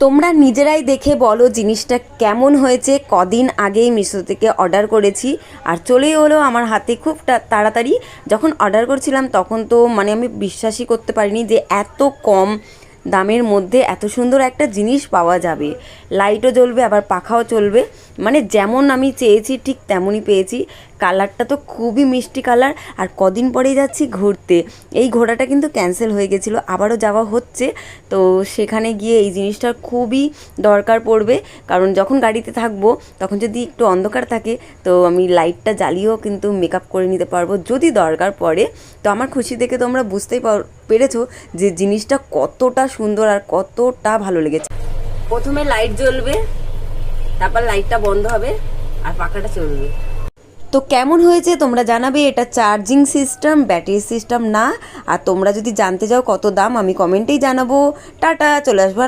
তোমরা নিজেরাই দেখে বলো জিনিসটা কেমন হয়েছে। কদিন আগেই মিশো থেকে অর্ডার করেছি আর চলেই হলো আমার হাতে খুব তাড়াতাড়ি। যখন অর্ডার করছিলাম তখন তো মানে আমি বিশ্বাসই করতে পারিনি যে এত কম দামের মধ্যে এত সুন্দর একটা জিনিস পাওয়া যাবে। লাইটও জ্বলবে আবার পাখাও চলবে, মানে যেমন আমি চেয়েছি ঠিক তেমনই পেয়েছি। কালারটা তো খুবই মিষ্টি কালার। আর কদিন পরেই যাচ্ছি ঘুরতে, এই ঘোরাটা কিন্তু ক্যান্সেল হয়ে গেছিলো, আবারও যাওয়া হচ্ছে। তো সেখানে গিয়ে এই জিনিসটার খুবই দরকার পড়বে, কারণ যখন গাড়িতে থাকবো তখন যদি একটু অন্ধকার থাকে তো আমি লাইটটা জ্বালিয়েও কিন্তু মেকআপ করে নিতে পারবো যদি দরকার পড়ে। তো আমার খুশি দেখে তোমরা বুঝতেই পেরেছো যে জিনিসটা কতটা সুন্দর আর কতটা ভালো লেগেছে। প্রথমে লাইট জ্বলবে, তারপর লাইটটা বন্ধ হবে আর পাখাটা চলবে। তো কেমন হয়েছে তোমরা জানাবে। এটা চার্জিং সিস্টেম, ব্যাটারি সিস্টেম না। আর তোমরা যদি জানতে চাও কত দাম আমি কমেন্টেই জানাবো। টাটা, চলে আসবো।